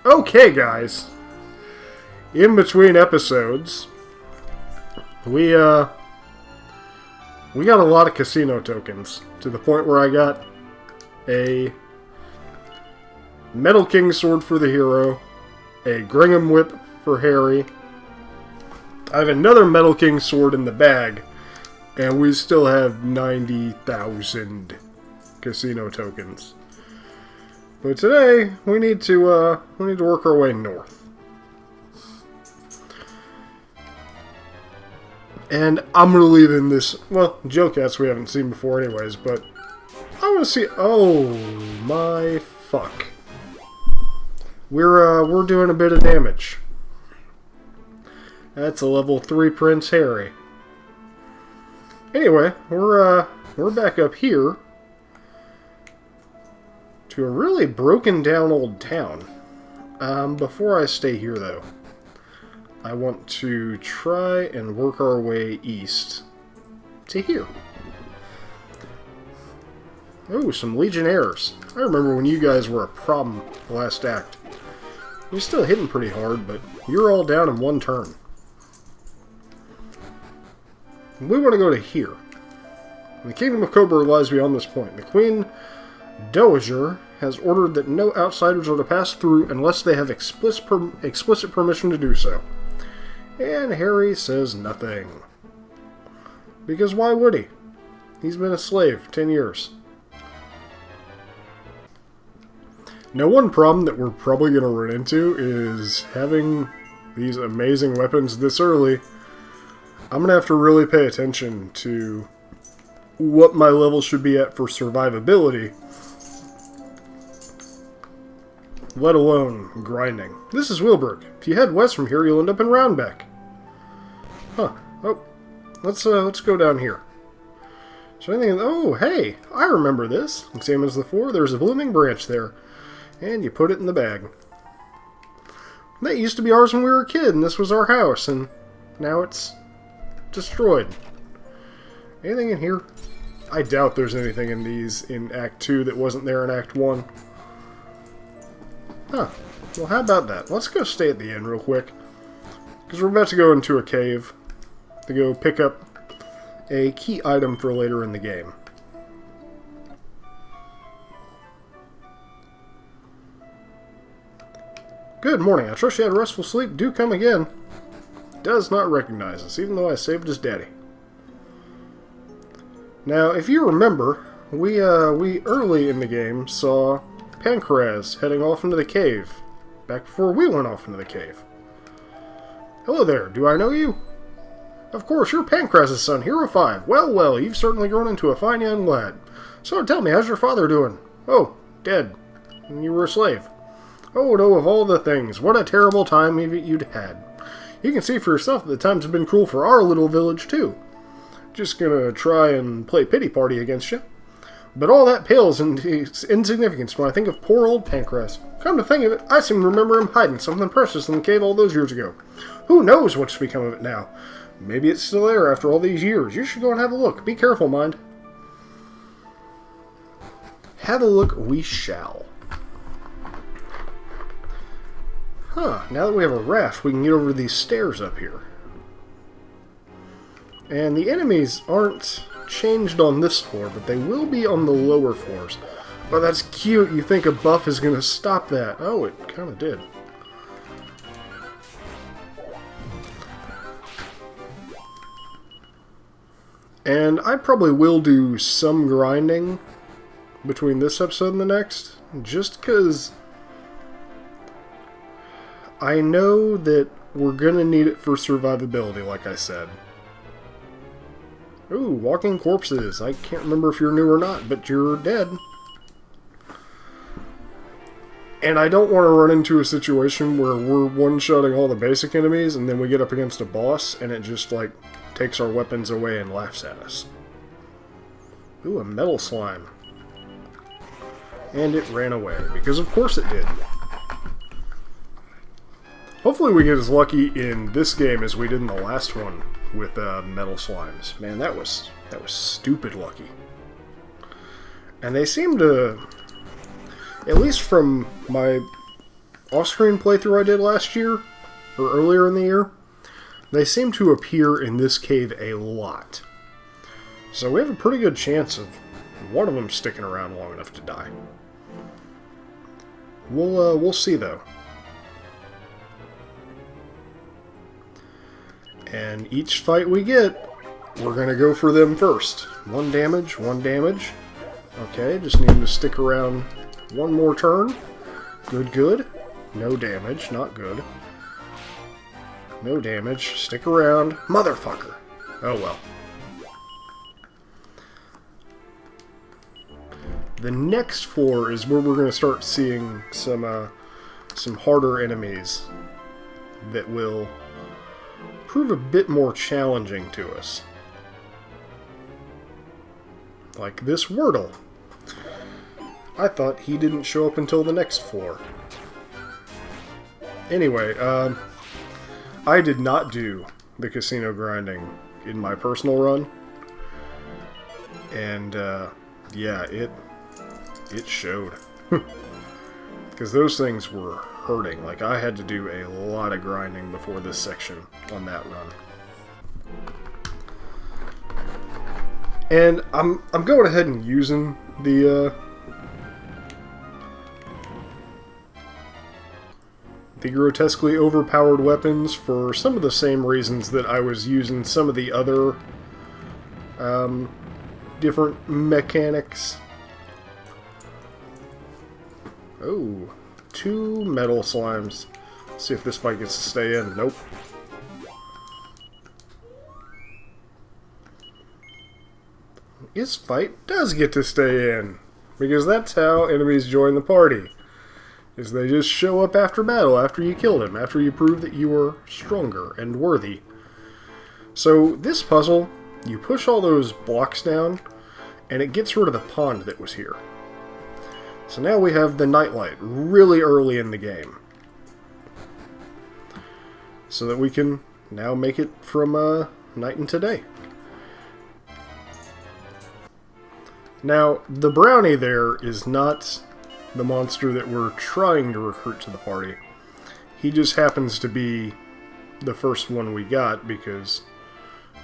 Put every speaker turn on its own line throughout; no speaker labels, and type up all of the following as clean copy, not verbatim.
Okay, guys. In between episodes, we got a lot of casino tokens, to the point where I got a Metal King sword for the hero, a Gringham whip for Harry. I have another Metal King sword in the bag, and we still have 90,000 casino tokens. But today we need to work our way north. And I'm gonna leave in this, well, Jokats we haven't seen before anyways, but I want to see. Oh my fuck! We're doing a bit of damage. That's a level 3 Prince Harry. Anyway, we're back up here to a really broken down old town. Before I stay here though, I want to try and work our way east to here. Oh, some Legionnaires. I remember when you guys were a problem last act. You're still hitting pretty hard, but you're all down in one turn. We want to go to here. The Kingdom of Cobra lies beyond this point. The Queen Dowager has ordered that no outsiders are to pass through unless they have explicit permission to do so. And Harry says nothing. Because why would he? He's been a slave 10 years. Now, one problem that we're probably going to run into is having these amazing weapons this early. I'm going to have to really pay attention to what my level should be at for survivability, let alone grinding. This is Wilburg. If you head west from here, you'll end up in Roundbeck. Huh. Oh, let's go down here. So anything? Oh, hey, I remember this. Same as the 4. There's a blooming branch there, and you put it in the bag. That used to be ours when we were a kid, and this was our house, and now it's destroyed. Anything in here? I doubt there's anything in these in Act 2 that wasn't there in Act 1. Huh. Well, how about that? Let's go stay at the inn real quick, because we're about to go into a cave to go pick up a key item for later in the game. Good morning. I trust you had a restful sleep. Do come again. Does not recognize us, even though I saved his daddy. Now, if you remember, we early in the game saw Pancraz heading off into the cave, back before we went off into the cave. Hello there, do I know you? Of course, you're Pancraz's son, Hero 5. Well, well, you've certainly grown into a fine young lad. So tell me, how's your father doing? Oh, dead. And you were a slave. Oh no, of all the things, what a terrible time you'd had. You can see for yourself that the times have been cruel for our little village, too. Just gonna try and play pity party against you. But all that pales in insignificance when I think of poor old Pancraz. Come to think of it, I seem to remember him hiding something precious in the cave all those years ago. Who knows what's become of it now? Maybe it's still there after all these years. You should go and have a look. Be careful, mind. Have a look we shall. Huh, now that we have a raft, we can get over these stairs up here. And the enemies aren't changed on this floor, but they will be on the lower floors. Oh, that's cute. You think a buff is going to stop that. Oh, it kind of did. And I probably will do some grinding between this episode and the next, just because I know that we're going to need it for survivability, like I said. Ooh, walking corpses. I can't remember if you're new or not, but you're dead. And I don't want to run into a situation where we're one-shotting all the basic enemies, and then we get up against a boss, and it just, like, takes our weapons away and laughs at us. Ooh, a metal slime. And it ran away, because of course it did. Hopefully we get as lucky in this game as we did in the last one with metal slimes. Man, that was stupid lucky. And they seem to, at least from my off-screen playthrough I did last year, or earlier in the year, they seem to appear in this cave a lot. So we have a pretty good chance of one of them sticking around long enough to die. We'll see though. And each fight we get, we're gonna go for them first. 1 damage, 1 damage. Okay, just need to stick around one more turn. Good, good. No damage, not good. No damage, stick around. Motherfucker! Oh well. The next floor is where we're going to start seeing some harder enemies that will prove a bit more challenging to us. Like this Wordle. I thought he didn't show up until the next floor. Anyway, I did not do the casino grinding in my personal run. And, yeah, it showed. Because those things were hurting. Like, I had to do a lot of grinding before this section on that run. And I'm going ahead and using the grotesquely overpowered weapons for some of the same reasons that I was using some of the other different mechanics. Oh, 2 metal slimes. Let's see if this fight gets to stay in. Nope. This fight does get to stay in, because that's how enemies join the party. Is they just show up after battle, after you killed him, after you prove that you are stronger and worthy. So this puzzle, you push all those blocks down, and it gets rid of the pond that was here. So now we have the nightlight really early in the game. So that we can now make it from night into day. Now, the brownie there is not the monster that we're trying to recruit to the party. He just happens to be the first one we got because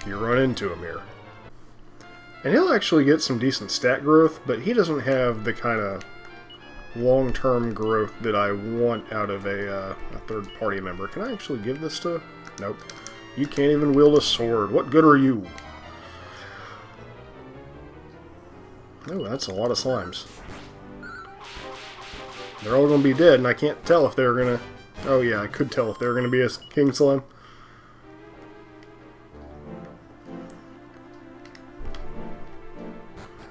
you run into him here. And he'll actually get some decent stat growth, but he doesn't have the kind of long-term growth that I want out of a third-party member. Can I actually give this to... Nope. You can't even wield a sword. What good are you? Oh, that's a lot of slimes. They're all going to be dead, and I can't tell if they're going to... Oh yeah, I could tell if they're going to be a king slime.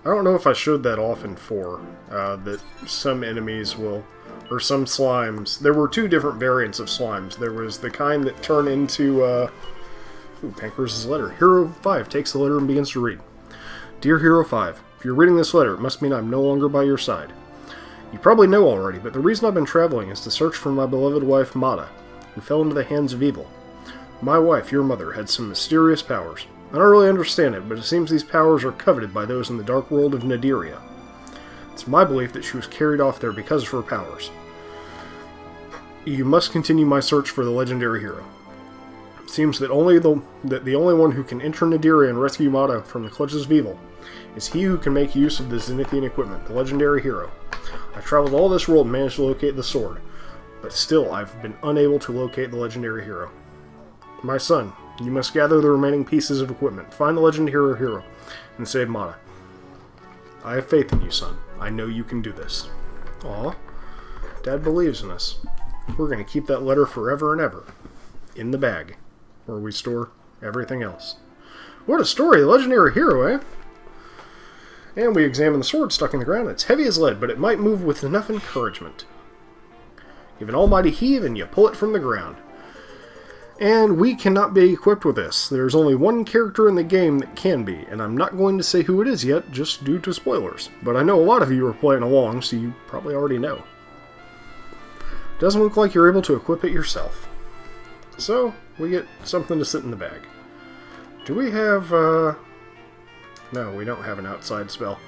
I don't know if I showed that off in 4, that some enemies will... Or some slimes. There were 2 different variants of slimes. There was the kind that turn into... Ooh, Pancreas's letter. Hero 5 takes the letter and begins to read. Dear Hero 5, if you're reading this letter, it must mean I'm no longer by your side. You probably know already, but the reason I've been traveling is to search for my beloved wife, Mata, who fell into the hands of evil. My wife, your mother, had some mysterious powers. I don't really understand it, but it seems these powers are coveted by those in the dark world of Nadiria. It's my belief that she was carried off there because of her powers. You must continue my search for the legendary hero. It seems that the only one who can enter Nadiria and rescue Mata from the clutches of evil is he who can make use of the Zenithian equipment, the legendary hero. I traveled all this world and managed to locate the sword, but still I've been unable to locate the legendary hero. My son, you must gather the remaining pieces of equipment, find the legendary hero, and save Mata. I have faith in you, son. I know you can do this. Aw, Dad believes in us. We're going to keep that letter forever and ever. In the bag, where we store everything else. What a story, the legendary hero, eh? And we examine the sword stuck in the ground. It's heavy as lead, but it might move with enough encouragement. Give an almighty heave and you pull it from the ground. And we cannot be equipped with this. There's only one character in the game that can be, and I'm not going to say who it is yet, just due to spoilers. But I know a lot of you are playing along, so you probably already know. Doesn't look like you're able to equip it yourself. So, we get something to sit in the bag. Do we have, No, we don't have an outside spell.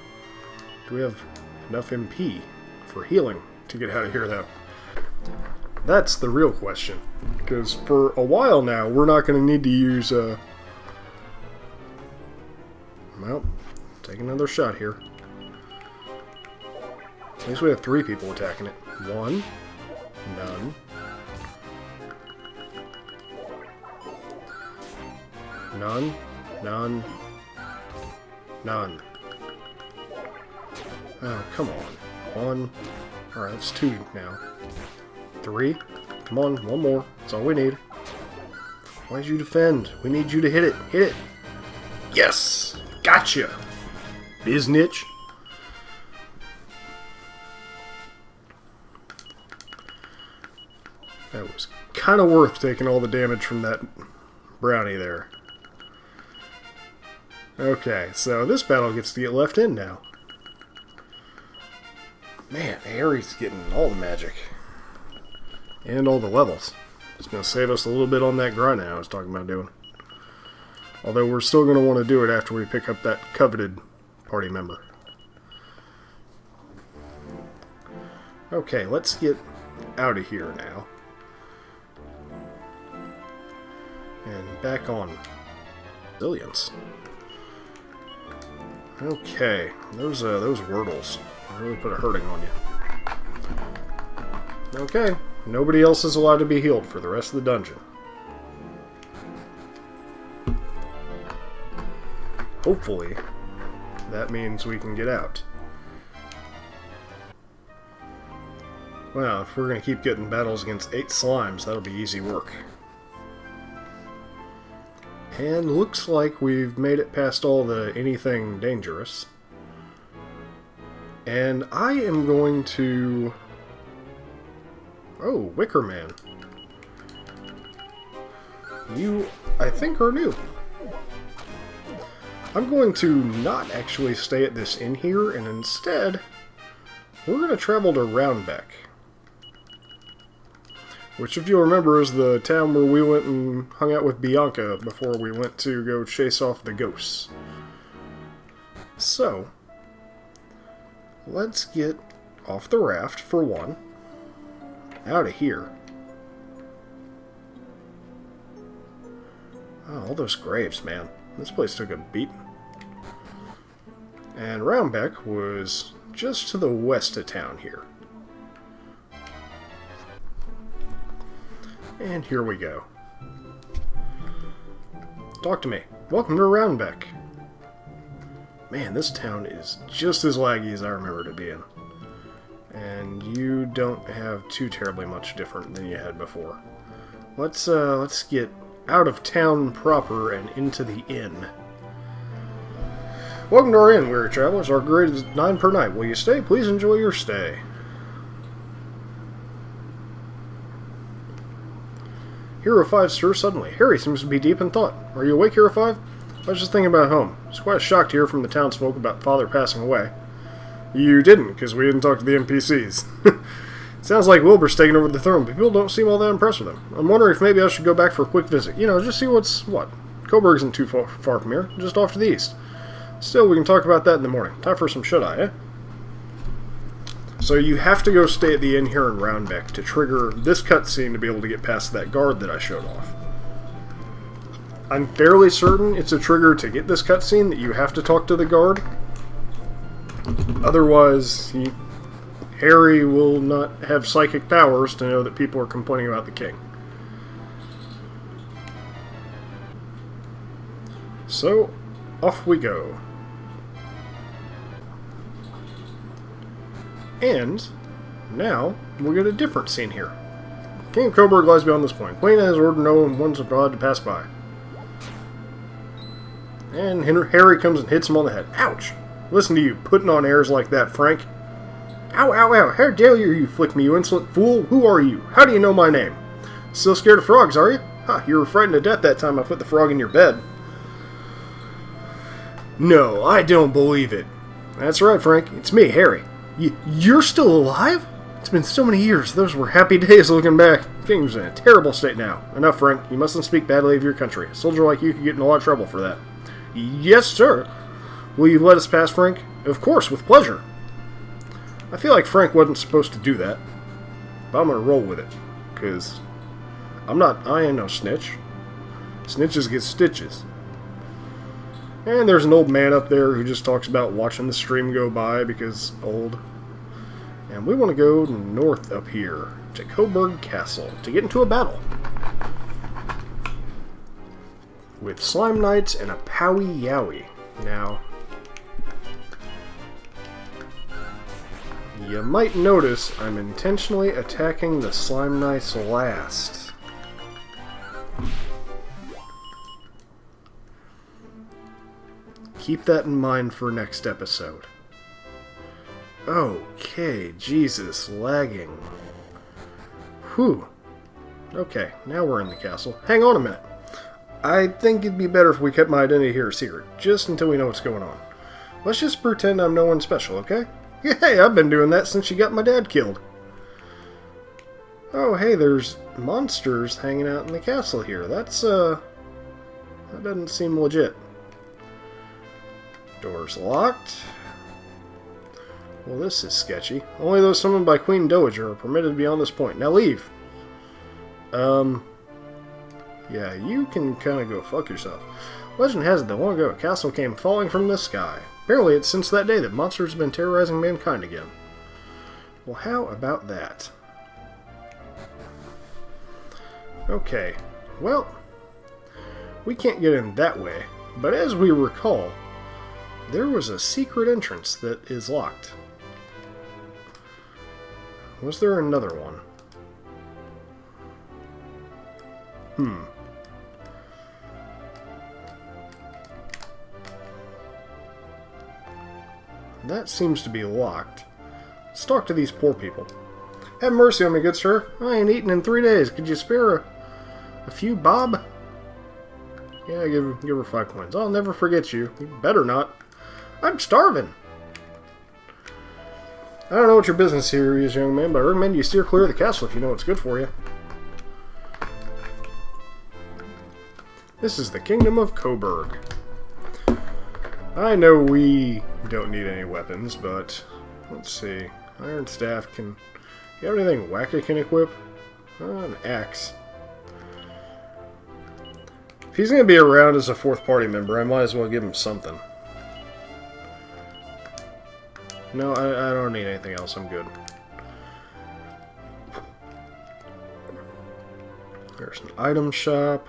Do we have enough MP for healing to get out of here, though? That's the real question. Because for a while now, we're not going to need to use, well, take another shot here. At least we have 3 people attacking it. 1. None. None. None. None. Oh, come on. 1. Alright, that's 2 now. 3. Come on, 1 more. That's all we need. Why'd you defend? We need you to hit it. Hit it. Yes! Gotcha! Biznitch. That was kind of worth taking all the damage from that brownie there. Okay, so this battle gets to get left in now. Man, Harry's getting all the magic. And all the levels. It's going to save us a little bit on that grind I was talking about doing. Although we're still going to want to do it after we pick up that coveted party member. Okay, let's get out of here now. And back on resilience. Okay, those Wordles really put a hurting on you. Okay, nobody else is allowed to be healed for the rest of the dungeon. Hopefully, that means we can get out. Well, if we're going to keep getting battles against 8 slimes, that'll be easy work. And looks like we've made it past all the anything dangerous. And I am going to... Oh, Wicker Man. You, I think, are new. I'm going to not actually stay at this inn here, and instead, we're going to travel to Roundbeck. Which, if you'll remember, is the town where we went and hung out with Bianca before we went to go chase off the ghosts. So, let's get off the raft, for one. Out of here. Oh, all those graves, man. This place took a beating. And Roundbeck was just to the west of town here. And here we go. Talk to me. Welcome to Roundbeck. Man, this town is just as laggy as I remember it being. And you don't have too terribly much different than you had before. Let's get out of town proper and into the inn. Welcome to our inn, weary travelers. Our grade is 9 per night. Will you stay? Please enjoy your stay. Hero 5, sir, suddenly. Harry seems to be deep in thought. Are you awake, Hero 5? I was just thinking about home. It's quite a shock to hear from the townsfolk about Father passing away. You didn't, because we didn't talk to the NPCs. Sounds like Wilbur's taking over the throne, but people don't seem all that impressed with him. I'm wondering if maybe I should go back for a quick visit. You know, just see what's what. Coburg isn't too far from here, just off to the east. Still, we can talk about that in the morning. Time for some shut-eye, eh? So you have to go stay at the inn here in Roundbeck to trigger this cutscene to be able to get past that guard that I showed off. I'm fairly certain it's a trigger to get this cutscene that you have to talk to the guard. Otherwise, Harry will not have psychic powers to know that people are complaining about the king. So, off we go. And now we'll get a different scene here. King of Coburg lies beyond this point. Queen has ordered no one's abroad to pass by. And Harry comes and hits him on the head. Ouch! Listen to you, putting on airs like that, Frank. Ow, ow, ow! How dare you flick me, you insolent fool! Who are you? How do you know my name? Still scared of frogs, are you? Ha, you were frightened to death that time I put the frog in your bed. No, I don't believe it. That's right, Frank. It's me, Harry. You're still alive? It's been so many years. Those were happy days looking back. The kingdom's in a terrible state now. Enough, Frank. You mustn't speak badly of your country. A soldier like you could get in a lot of trouble for that. Yes, sir. Will you let us pass, Frank? Of course, with pleasure. I feel like Frank wasn't supposed to do that, but I'm going to roll with it. because I ain't no snitch. Snitches get stitches. And there's an old man up there who just talks about watching the stream go by because old. And we want to go north up here to Coburg Castle to get into a battle with Slime Knights and a Powie Yowie. Now, you might notice I'm intentionally attacking the Slime Knights last. Keep that in mind for next episode. Okay, Jesus, lagging. Whew. Okay, now we're in the castle. Hang on a minute. I think it'd be better if we kept my identity here a secret, just until we know what's going on. Let's just pretend I'm no one special, okay? Hey, I've been doing that since you got my dad killed. Oh, hey, there's monsters hanging out in the castle here. That doesn't seem legit. Door's locked. Well, this is sketchy. Only those summoned by Queen Dowager are permitted beyond this point. Now leave! Yeah, you can kind of go fuck yourself. Legend has it that long ago a castle came falling from the sky. Apparently it's since that day that monsters have been terrorizing mankind again. Well, how about that? Okay, well, we can't get in that way, but as we recall, there was a secret entrance that is locked. Was there another one? That seems to be locked. Let's talk to these poor people. Have mercy on me, good sir. I ain't eaten in 3 days. Could you spare a few bob? Yeah, give her 5 coins. I'll never forget you. You better not. I'm starving. I don't know what your business here is, young man, but I recommend you steer clear of the castle if you know what's good for you. This is the Kingdom of Coburg. I know we don't need any weapons, but let's see. Iron Staff can... You have anything Wacka can equip? An axe. If he's going to be around as a 4th party member, I might as well give him something. No, I don't need anything else. I'm good. There's an item shop.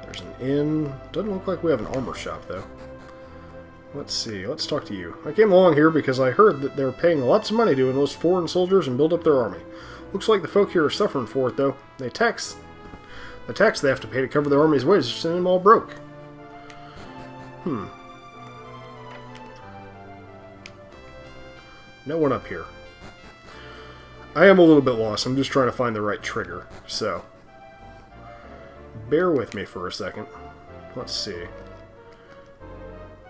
There's an inn. Doesn't look like we have an armor shop, though. Let's see. Let's talk to you. I came along here because I heard that they're paying lots of money to enlist foreign soldiers and build up their army. Looks like the folk here are suffering for it, though. The tax they have to pay to cover their army's wages send them all broke. No one up here. I am a little bit lost. I'm just trying to find the right trigger. So, bear with me for a second. Let's see.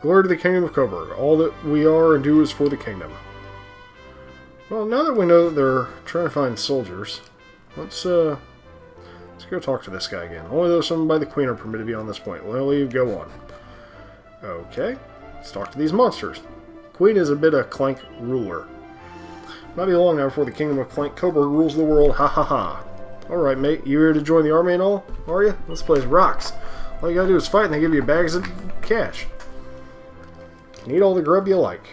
Glory to the Kingdom of Coburg. All that we are and do is for the kingdom. Well, now that we know that they're trying to find soldiers, let's go talk to this guy again. Only those summoned by the Queen are permitted to be on this point. Well, leave, go on. Okay, let's talk to these monsters. Queen is a bit of Clank ruler. Not be long now before the Kingdom of Clank Coburg rules the world. Ha ha ha. Alright, mate, you here to join the army and all? Are you? This place rocks. All you gotta do is fight and they give you bags of cash. You can eat all the grub you like.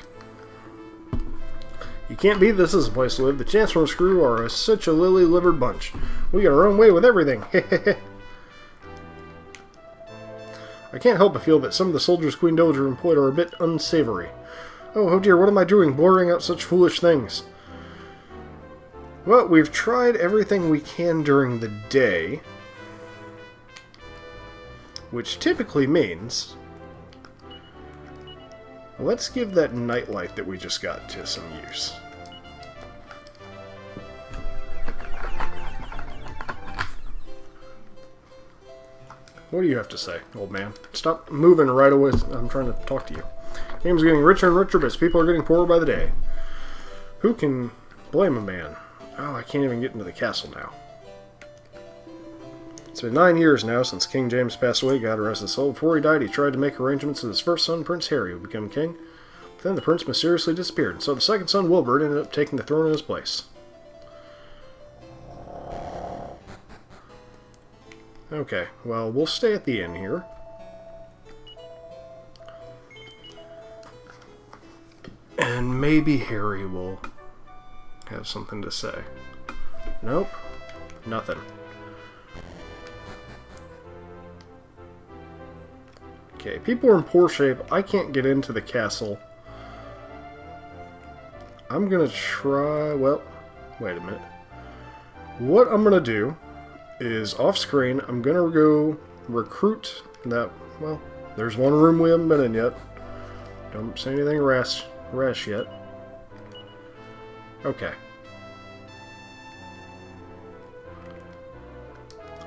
You can't beat this as a place to live. The Chancellor and Screw are such a lily-livered bunch. We got our own way with everything. I can't help but feel that some of the soldiers Queen Dowager employed are a bit unsavory. Oh dear, what am I doing, blurring out such foolish things? Well, we've tried everything we can during the day, which typically means... Let's give that nightlight that we just got to some use. What do you have to say, old man? Stop moving right away. I'm trying to talk to you. Game's getting richer and richer, but its people are getting poorer by the day. Who can blame a man? Oh, I can't even get into the castle now. It's been 9 years now since King James passed away, God rest his soul. Before he died, he tried to make arrangements that his first son, Prince Harry, would become king. But then the prince mysteriously disappeared, and so the second son, Wilbur, ended up taking the throne in his place. Okay, well, we'll stay at the inn here. And maybe Harry will have something to say. Nope. Nothing. Okay, people are in poor shape. I can't get into the castle. I'm gonna try... Well, wait a minute. What I'm gonna do is, off screen, I'm gonna go recruit that... Well, there's one room we haven't been in yet. Don't say anything rash yet. Okay.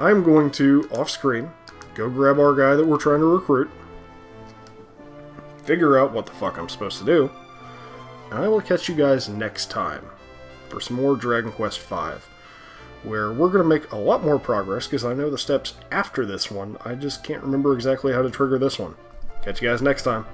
I'm going to, off screen, go grab our guy that we're trying to recruit, figure out what the fuck I'm supposed to do, and I will catch you guys next time for some more Dragon Quest V, where we're going to make a lot more progress, because I know the steps after this one. I just can't remember exactly how to trigger this one. Catch you guys next time.